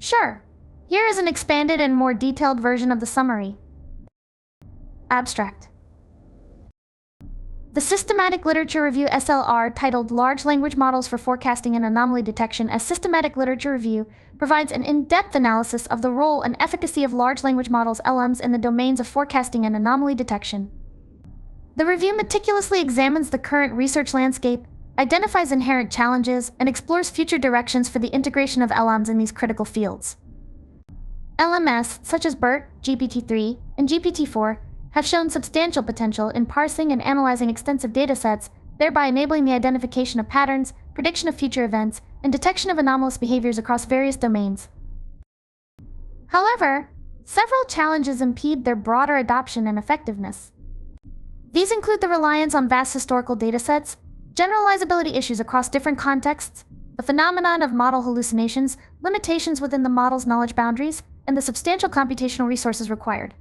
Sure. Here is an expanded and more detailed version of the summary. Abstract. The Systematic Literature Review SLR, titled Large Language Models for Forecasting and Anomaly Detection as Systematic Literature Review, provides an in-depth analysis of the role and efficacy of large language models (LLMs) in the domains of forecasting and anomaly detection. The review meticulously examines the current research landscape, identifies inherent challenges, and explores future directions for the integration of LLMs in these critical fields. LMS, such as BERT, GPT-3, and GPT-4, have shown substantial potential in parsing and analyzing extensive datasets, thereby enabling the identification of patterns, prediction of future events, and detection of anomalous behaviors across various domains. However, several challenges impede their broader adoption and effectiveness. These include the reliance on vast historical datasets, generalizability issues across different contexts, the phenomenon of model hallucinations, limitations within the model's knowledge boundaries, and the substantial computational resources required.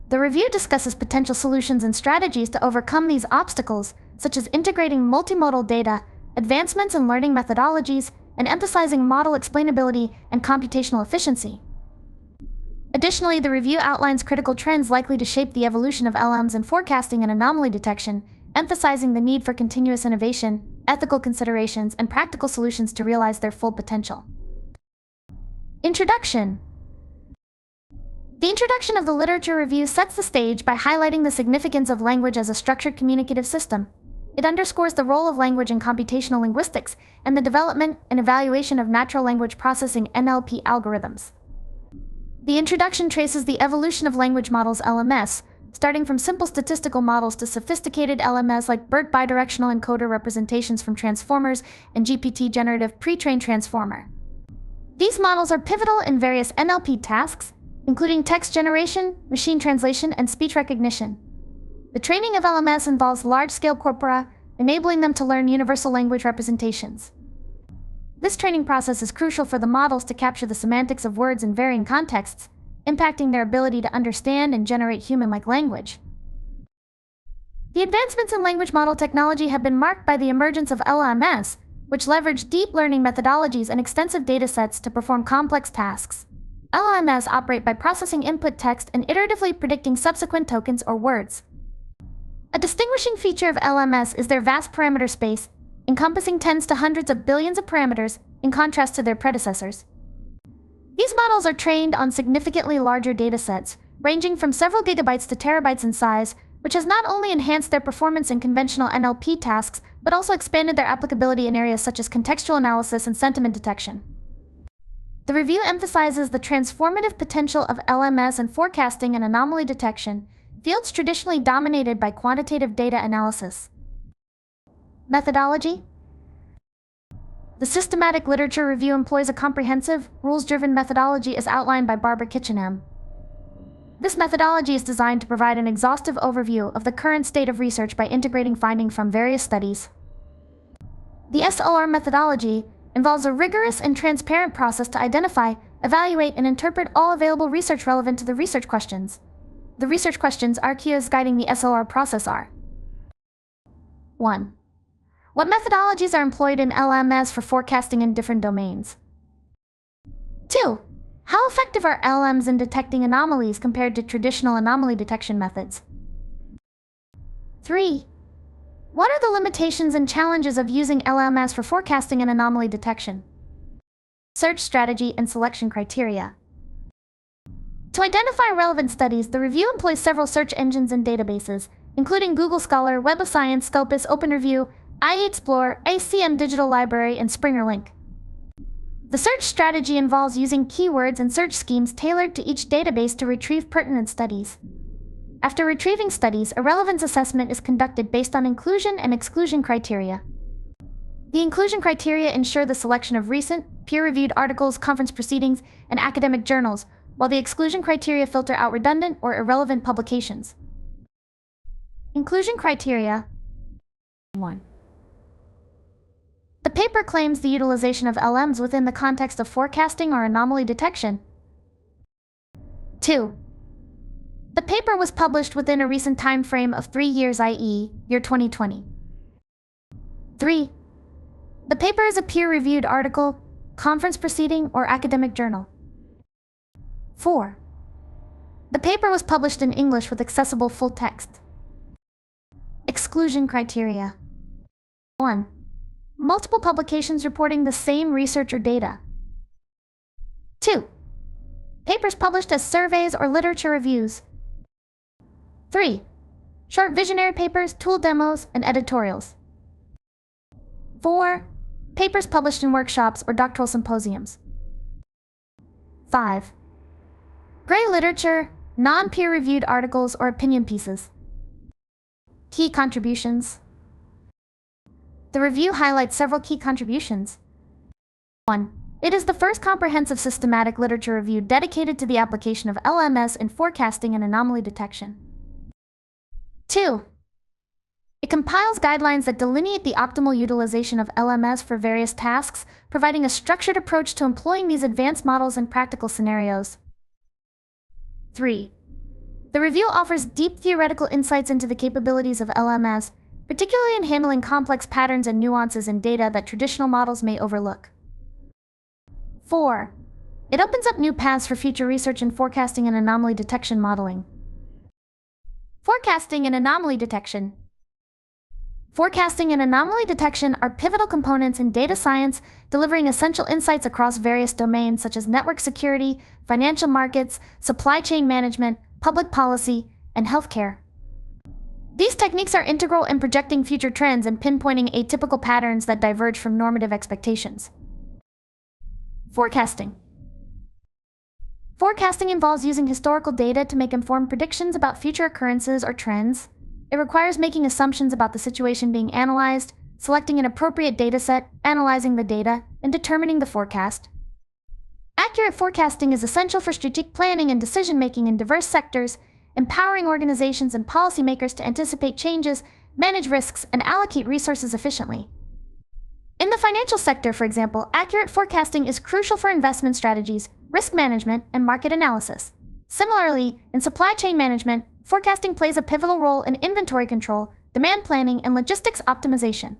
The review discusses potential solutions and strategies to overcome these obstacles, such as integrating multimodal data, advancements in learning methodologies, and emphasizing model explainability and computational efficiency. Additionally, the review outlines critical trends likely to shape the evolution of LLMs in forecasting and anomaly detection, emphasizing the need for continuous innovation, ethical considerations, and practical solutions to realize their full potential. Introduction. The introduction of the literature review sets the stage by highlighting the significance of language as a structured communicative system. It underscores the role of language in computational linguistics and the development and evaluation of natural language processing (NLP) algorithms. The introduction traces the evolution of language models (LMS), starting from simple statistical models to sophisticated LMS like BERT bidirectional encoder representations from transformers and GPT generative pre-trained transformer. These models are pivotal in various NLP tasks, including text generation, machine translation, and speech recognition. The training of LMS involves large-scale corpora, enabling them to learn universal language representations. This training process is crucial for the models to capture the semantics of words in varying contexts, impacting their ability to understand and generate human-like language. The advancements in language model technology have been marked by the emergence of LLMs, which leverage deep learning methodologies and extensive datasets to perform complex tasks. LLMs operate by processing input text and iteratively predicting subsequent tokens or words. A distinguishing feature of LMS is their vast parameter space, encompassing tens to hundreds of billions of parameters, in contrast to their predecessors. These models are trained on significantly larger datasets, ranging from several gigabytes to terabytes in size, which has not only enhanced their performance in conventional NLP tasks, but also expanded their applicability in areas such as contextual analysis and sentiment detection. The review emphasizes the transformative potential of LMS in forecasting and anomaly detection, fields traditionally dominated by quantitative data analysis. Methodology. The Systematic Literature Review employs a comprehensive, rules-driven methodology as outlined by Barbara Kitchenham. This methodology is designed to provide an exhaustive overview of the current state of research by integrating findings from various studies. The SLR methodology involves a rigorous and transparent process to identify, evaluate, and interpret all available research relevant to the research questions. The research questions RQs guiding the SLR process are: 1. What methodologies are employed in LMS for forecasting in different domains? 2. How effective are LLMs in detecting anomalies compared to traditional anomaly detection methods? 3. What are the limitations and challenges of using LLMs for forecasting and anomaly detection? Search strategy and selection criteria. To identify relevant studies, the review employs several search engines and databases, including Google Scholar, Web of Science, Scopus, OpenReview, IExplore, ACM Digital Library, and Springer Link. The search strategy involves using keywords and search schemes tailored to each database to retrieve pertinent studies. After retrieving studies, a relevance assessment is conducted based on inclusion and exclusion criteria. The inclusion criteria ensure the selection of recent, peer-reviewed articles, conference proceedings, and academic journals, while the exclusion criteria filter out redundant or irrelevant publications. Inclusion criteria. 1. The paper claims the utilization of LMs within the context of forecasting or anomaly detection. 2. The paper was published within a recent time frame of 3 years, i.e., year 2020. 3. The paper is a peer-reviewed article, conference proceeding, or academic journal. 4. The paper was published in English with accessible full text. Exclusion criteria. 1. Multiple publications reporting the same research or data. 2. Papers published as surveys or literature reviews. 3. Short visionary papers, tool demos, and editorials. 4. Papers published in workshops or doctoral symposiums. 5. Gray literature, non-peer-reviewed articles, or opinion pieces. Key contributions. The review highlights several key contributions. 1. It is the first comprehensive systematic literature review dedicated to the application of LLMs in forecasting and anomaly detection. 2. It compiles guidelines that delineate the optimal utilization of LLMs for various tasks, providing a structured approach to employing these advanced models in practical scenarios. 3. The review offers deep theoretical insights into the capabilities of LLMs, particularly in handling complex patterns and nuances in data that traditional models may overlook. 4. It opens up new paths for future research in forecasting and anomaly detection modeling. Forecasting and anomaly detection. Forecasting and anomaly detection are pivotal components in data science, delivering essential insights across various domains such as network security, financial markets, supply chain management, public policy, and healthcare. These techniques are integral in projecting future trends and pinpointing atypical patterns that diverge from normative expectations. Forecasting. Forecasting involves using historical data to make informed predictions about future occurrences or trends. It requires making assumptions about the situation being analyzed, selecting an appropriate dataset, analyzing the data, and determining the forecast. Accurate forecasting is essential for strategic planning and decision-making in diverse sectors, empowering organizations and policymakers to anticipate changes, manage risks, and allocate resources efficiently. In the financial sector, for example, accurate forecasting is crucial for investment strategies, risk management, and market analysis. Similarly, in supply chain management, forecasting plays a pivotal role in inventory control, demand planning, and logistics optimization.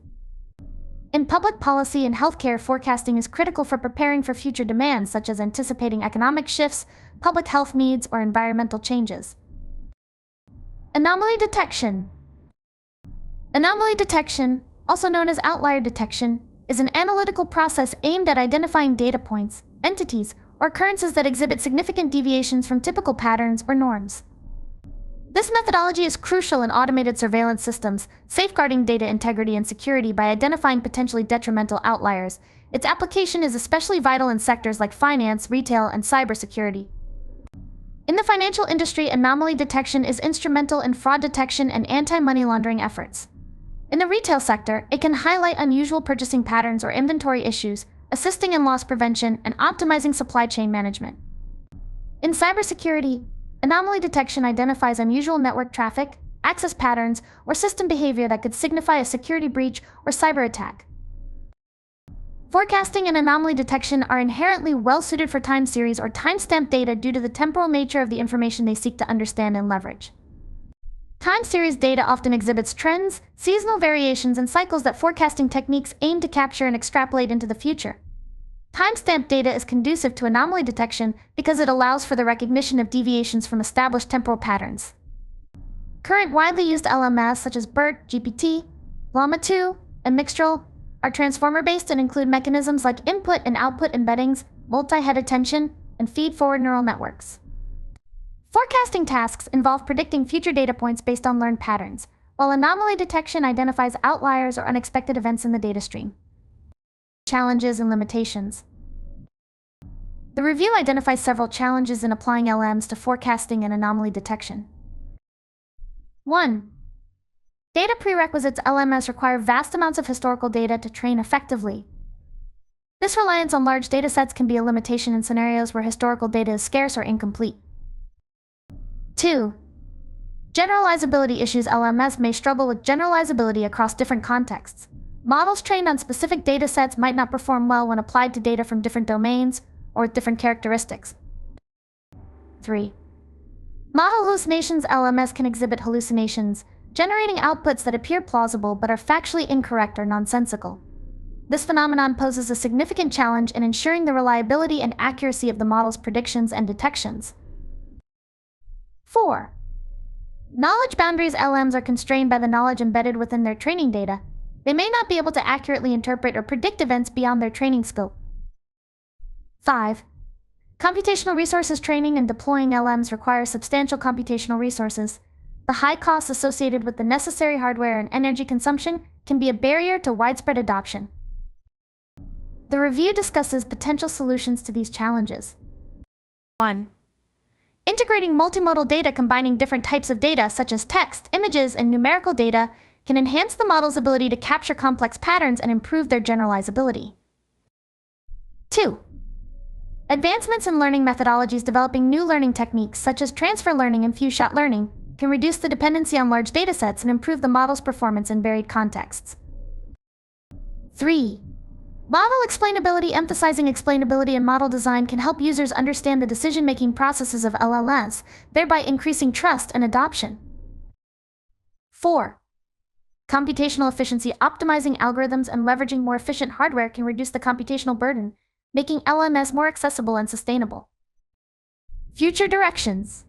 In public policy and healthcare, forecasting is critical for preparing for future demands, such as anticipating economic shifts, public health needs, or environmental changes. Anomaly detection. Anomaly detection, also known as outlier detection, is an analytical process aimed at identifying data points, entities, or occurrences that exhibit significant deviations from typical patterns or norms. This methodology is crucial in automated surveillance systems, safeguarding data integrity and security by identifying potentially detrimental outliers. Its application is especially vital in sectors like finance, retail, and cybersecurity. In the financial industry, anomaly detection is instrumental in fraud detection and anti-money laundering efforts. In the retail sector, it can highlight unusual purchasing patterns or inventory issues, assisting in loss prevention and optimizing supply chain management. In cybersecurity, anomaly detection identifies unusual network traffic, access patterns, or system behavior that could signify a security breach or cyber attack. Forecasting and anomaly detection are inherently well-suited for time series or timestamp data due to the temporal nature of the information they seek to understand and leverage. Time series data often exhibits trends, seasonal variations, and cycles that forecasting techniques aim to capture and extrapolate into the future. Timestamp data is conducive to anomaly detection because it allows for the recognition of deviations from established temporal patterns. Current widely used LLMs such as BERT, GPT, Llama 2, and Mixtral are transformer-based and include mechanisms like input and output embeddings, multi-head attention, and feed-forward neural networks. Forecasting tasks involve predicting future data points based on learned patterns, while anomaly detection identifies outliers or unexpected events in the data stream. Challenges and limitations. The review identifies several challenges in applying LLMs to forecasting and anomaly detection. 1. Data prerequisites. LLMs require vast amounts of historical data to train effectively. This reliance on large datasets can be a limitation in scenarios where historical data is scarce or incomplete. 2. Generalizability issues. LLMs may struggle with generalizability across different contexts. Models trained on specific datasets might not perform well when applied to data from different domains or with different characteristics. 3. Model hallucinations. LLMs can exhibit hallucinations, generating outputs that appear plausible but are factually incorrect or nonsensical. This phenomenon poses a significant challenge in ensuring the reliability and accuracy of the model's predictions and detections. 4. Knowledge boundaries. LLMs are constrained by the knowledge embedded within their training data. They may not be able to accurately interpret or predict events beyond their training scope. 5. Computational resources. Training and deploying LLMs require substantial computational resources. The high costs associated with the necessary hardware and energy consumption can be a barrier to widespread adoption. The review discusses potential solutions to these challenges. 1. Integrating multimodal data. Combining different types of data, such as text, images, and numerical data, can enhance the model's ability to capture complex patterns and improve their generalizability. 2. Advancements in learning methodologies. Developing new learning techniques, such as transfer learning and few-shot learning, can reduce the dependency on large datasets and improve the model's performance in varied contexts. 3. Model explainability. Emphasizing explainability in model design can help users understand the decision-making processes of LLMs, thereby increasing trust and adoption. 4. Computational efficiency. Optimizing algorithms and leveraging more efficient hardware can reduce the computational burden, making LLMs more accessible and sustainable. Future directions.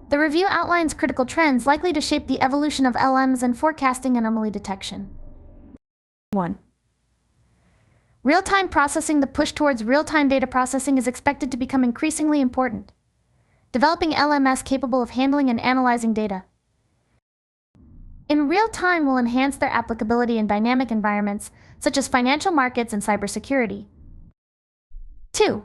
The review outlines critical trends likely to shape the evolution of LLMs and forecasting and anomaly detection. 1. Real-time processing. The push towards real-time data processing is expected to become increasingly important. Developing LLMs capable of handling and analyzing data in real time will enhance their applicability in dynamic environments, such as financial markets and cybersecurity. 2.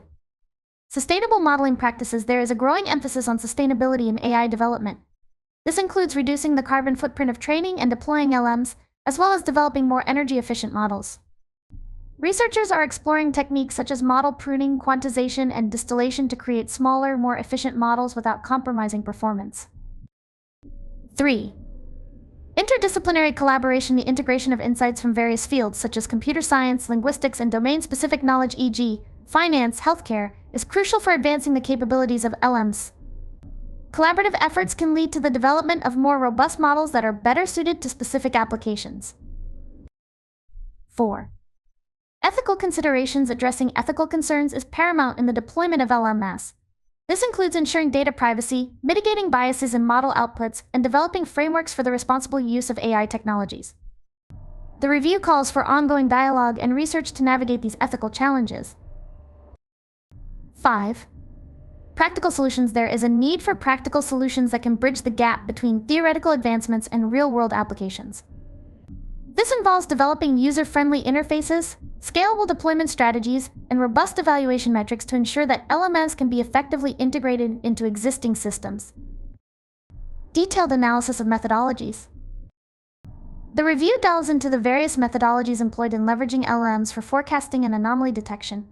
Sustainable modeling practices. There is a growing emphasis on sustainability in AI development. This includes reducing the carbon footprint of training and deploying LLMs, as well as developing more energy-efficient models. Researchers are exploring techniques such as model pruning, quantization, and distillation to create smaller, more efficient models without compromising performance. 3. Interdisciplinary collaboration. The integration of insights from various fields, such as computer science, linguistics, and domain-specific knowledge, e.g., finance, healthcare, is crucial for advancing the capabilities of LLMs. Collaborative efforts can lead to the development of more robust models that are better suited to specific applications. 4. Ethical considerations. Addressing ethical concerns is paramount in the deployment of LLMs. This includes ensuring data privacy, mitigating biases in model outputs, and developing frameworks for the responsible use of AI technologies. The review calls for ongoing dialogue and research to navigate these ethical challenges. 5. Practical solutions. There is a need for practical solutions that can bridge the gap between theoretical advancements and real-world applications. This involves developing user-friendly interfaces, scalable deployment strategies, and robust evaluation metrics to ensure that LLMs can be effectively integrated into existing systems. Detailed analysis of methodologies. The review delves into the various methodologies employed in leveraging LLMs for forecasting and anomaly detection.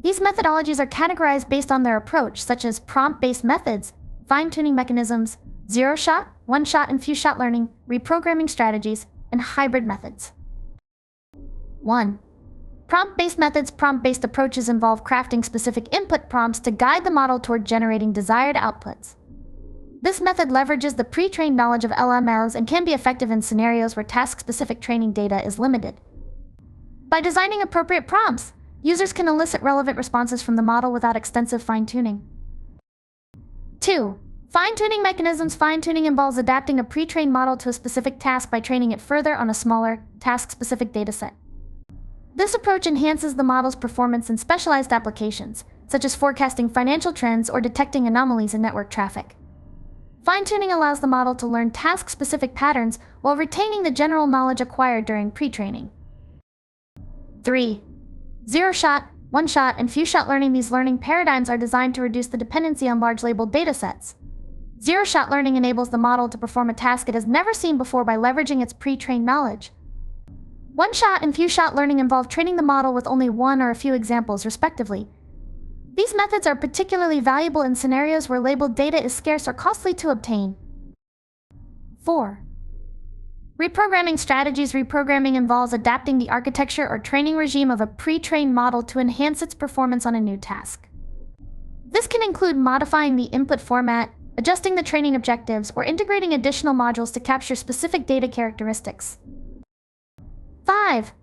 These methodologies are categorized based on their approach, such as prompt-based methods, fine-tuning mechanisms, zero-shot, one-shot, and few-shot learning, reprogramming strategies, and hybrid methods. 1. Prompt-based methods. Prompt-based approaches involve crafting specific input prompts to guide the model toward generating desired outputs. This method leverages the pre-trained knowledge of LLMs and can be effective in scenarios where task-specific training data is limited. By designing appropriate prompts, users can elicit relevant responses from the model without extensive fine-tuning. 2. Fine-tuning mechanisms. Fine-tuning involves adapting a pre-trained model to a specific task by training it further on a smaller, task-specific dataset. This approach enhances the model's performance in specialized applications, such as forecasting financial trends or detecting anomalies in network traffic. Fine-tuning allows the model to learn task-specific patterns while retaining the general knowledge acquired during pre-training. 3. Zero-shot, one-shot, and few-shot learning. These learning paradigms are designed to reduce the dependency on large labeled datasets. Zero-shot learning enables the model to perform a task it has never seen before by leveraging its pre-trained knowledge. One-shot and few-shot learning involve training the model with only one or a few examples, respectively. These methods are particularly valuable in scenarios where labeled data is scarce or costly to obtain. 4. Reprogramming strategies. Reprogramming involves adapting the architecture or training regime of a pre-trained model to enhance its performance on a new task. This can include modifying the input format, adjusting the training objectives, or integrating additional modules to capture specific data characteristics. 5.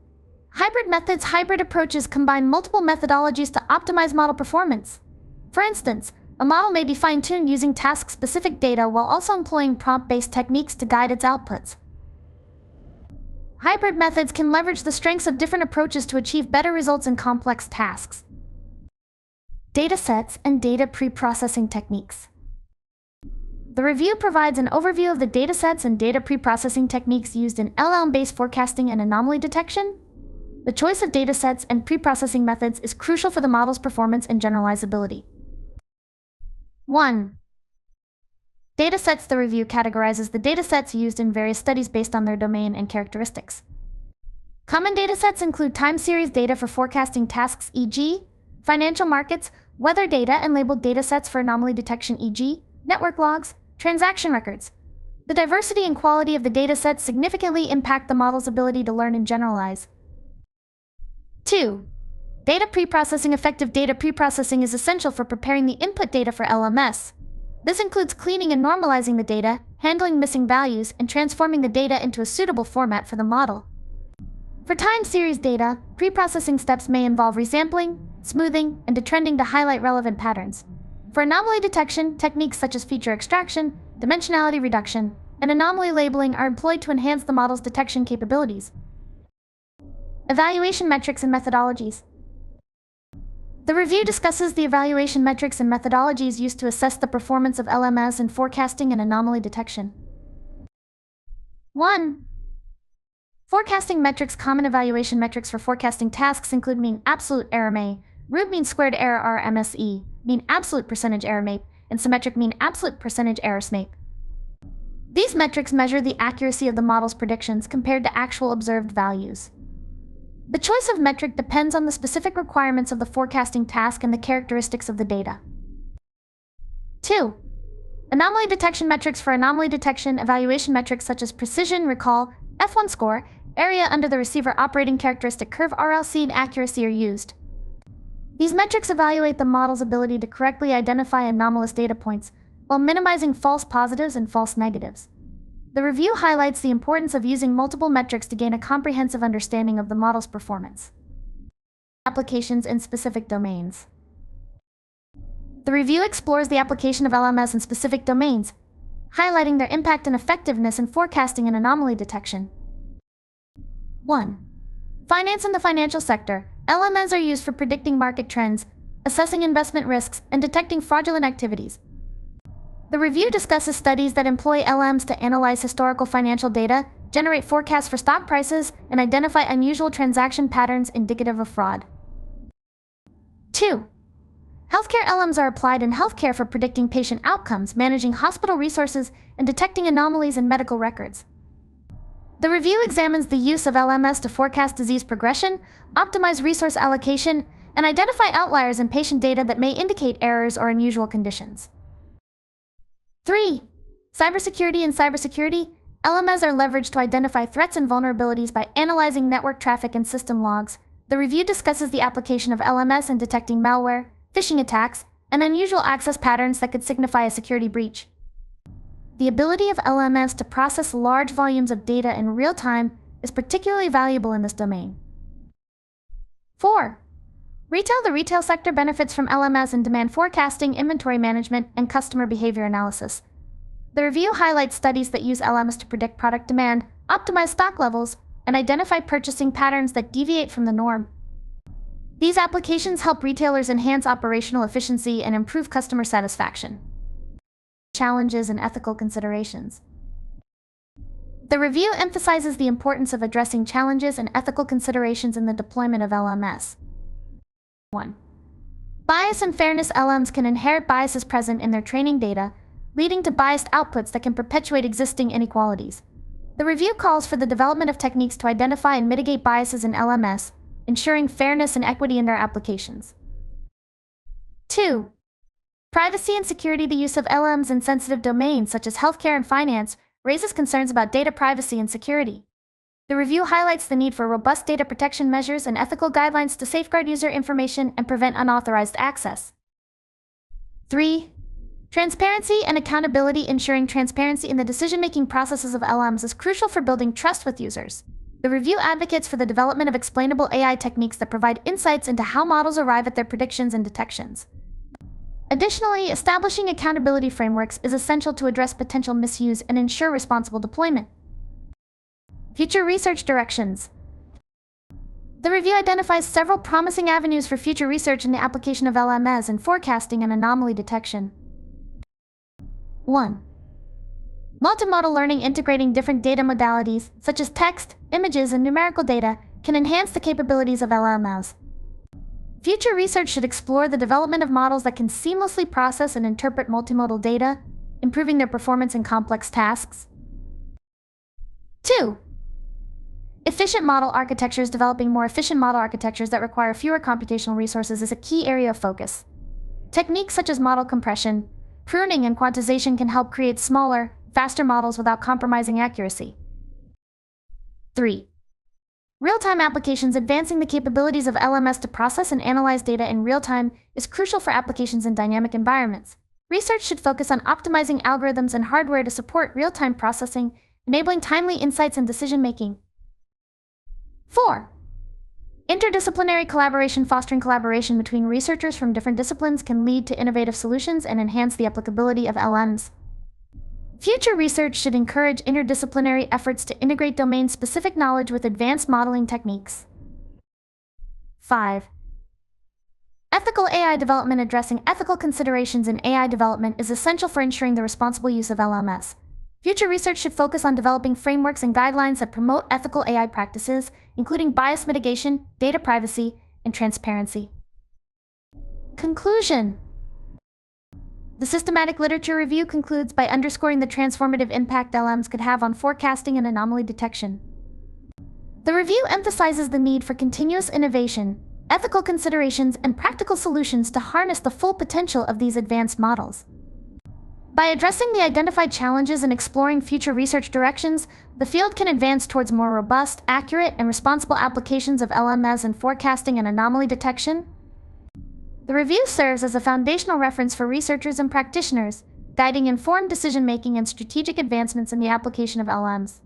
Hybrid methods. Hybrid approaches combine multiple methodologies to optimize model performance. For instance, a model may be fine-tuned using task-specific data while also employing prompt-based techniques to guide its outputs. Hybrid methods can leverage the strengths of different approaches to achieve better results in complex tasks. Datasets and data pre-processing techniques. The review provides an overview of the datasets and data pre-processing techniques used in LLM-based forecasting and anomaly detection. The choice of datasets and pre-processing methods is crucial for the model's performance and generalizability. 1. Datasets. The review categorizes the datasets used in various studies based on their domain and characteristics. Common datasets include time series data for forecasting tasks, e.g., financial markets, weather data, and labeled datasets for anomaly detection, e.g., network logs, transaction records. The diversity and quality of the datasets significantly impact the model's ability to learn and generalize. 2. Data preprocessing. Effective data preprocessing is essential for preparing the input data for LMS. This includes cleaning and normalizing the data, handling missing values, and transforming the data into a suitable format for the model. For time series data, preprocessing steps may involve resampling, smoothing, and detrending to highlight relevant patterns. For anomaly detection, techniques such as feature extraction, dimensionality reduction, and anomaly labeling are employed to enhance the model's detection capabilities. Evaluation metrics and methodologies. The review discusses the evaluation metrics and methodologies used to assess the performance of LMS in forecasting and anomaly detection. 1. Forecasting metrics. Common evaluation metrics for forecasting tasks include mean absolute error MA, root mean squared error RMSE, mean absolute percentage error MAPE, and symmetric mean absolute percentage error SMAPE. These metrics measure the accuracy of the model's predictions compared to actual observed values. The choice of metric depends on the specific requirements of the forecasting task and the characteristics of the data. 2. Anomaly detection metrics. For anomaly detection, evaluation metrics such as precision, recall, F1 score, area under the receiver operating characteristic curve RLC, and accuracy are used. These metrics evaluate the model's ability to correctly identify anomalous data points while minimizing false positives and false negatives. The review highlights the importance of using multiple metrics to gain a comprehensive understanding of the model's performance. Applications in specific domains. The review explores the application of LMS in specific domains, highlighting their impact and effectiveness in forecasting and anomaly detection. 1. Finance. In the financial sector, LMS are used for predicting market trends, assessing investment risks, and detecting fraudulent activities. The review discusses studies that employ LMs to analyze historical financial data, generate forecasts for stock prices, and identify unusual transaction patterns indicative of fraud. 2. Healthcare. LMs are applied in healthcare for predicting patient outcomes, managing hospital resources, and detecting anomalies in medical records. The review examines the use of LMS to forecast disease progression, optimize resource allocation, and identify outliers in patient data that may indicate errors or unusual conditions. 3. Cybersecurity. In cybersecurity, LMS are leveraged to identify threats and vulnerabilities by analyzing network traffic and system logs. The review discusses the application of LMS in detecting malware, phishing attacks, and unusual access patterns that could signify a security breach. The ability of LMS to process large volumes of data in real time is particularly valuable in this domain. 4. Retail. The retail sector benefits from LMS in demand forecasting, inventory management, and customer behavior analysis. The review highlights studies that use LMS to predict product demand, optimize stock levels, and identify purchasing patterns that deviate from the norm. These applications help retailers enhance operational efficiency and improve customer satisfaction. Challenges and ethical considerations. The review emphasizes the importance of addressing challenges and ethical considerations in the deployment of LMS. 1. Bias and fairness. LMs can inherit biases present in their training data, leading to biased outputs that can perpetuate existing inequalities. The review calls for the development of techniques to identify and mitigate biases in LMS, ensuring fairness and equity in their applications. 2. Privacy and security. The use of LMs in sensitive domains such as healthcare and finance raises concerns about data privacy and security. The review highlights the need for robust data protection measures and ethical guidelines to safeguard user information and prevent unauthorized access. 3. Transparency and accountability. Ensuring transparency in the decision-making processes of LMs is crucial for building trust with users. The review advocates for the development of explainable AI techniques that provide insights into how models arrive at their predictions and detections. Additionally, establishing accountability frameworks is essential to address potential misuse and ensure responsible deployment. Future research directions. The review identifies several promising avenues for future research in the application of LLMs in forecasting and anomaly detection. 1. Multimodal learning integrating different data modalities, such as text, images, and numerical data, can enhance the capabilities of LLMs. Future research should explore the development of models that can seamlessly process and interpret multimodal data, improving their performance in complex tasks. 2. Efficient model architectures. Developing more efficient model architectures that require fewer computational resources is a key area of focus. Techniques such as model compression, pruning, and quantization can help create smaller, faster models without compromising accuracy. 3. Real-time applications. Advancing the capabilities of LMS to process and analyze data in real time is crucial for applications in dynamic environments. Research should focus on optimizing algorithms and hardware to support real-time processing, enabling timely insights and decision-making. 4. Interdisciplinary collaboration. Fostering collaboration between researchers from different disciplines can lead to innovative solutions and enhance the applicability of LLMs. Future research should encourage interdisciplinary efforts to integrate domain-specific knowledge with advanced modeling techniques. 5. Ethical AI development. Addressing ethical considerations in AI development is essential for ensuring the responsible use of LLMs. Future research should focus on developing frameworks and guidelines that promote ethical AI practices, including bias mitigation, data privacy, and transparency. Conclusion. The systematic literature review concludes by underscoring the transformative impact LLMs could have on forecasting and anomaly detection. The review emphasizes the need for continuous innovation, ethical considerations, and practical solutions to harness the full potential of these advanced models. By addressing the identified challenges and exploring future research directions, the field can advance towards more robust, accurate, and responsible applications of LLMs in forecasting and anomaly detection. The review serves as a foundational reference for researchers and practitioners, guiding informed decision-making and strategic advancements in the application of LLMs.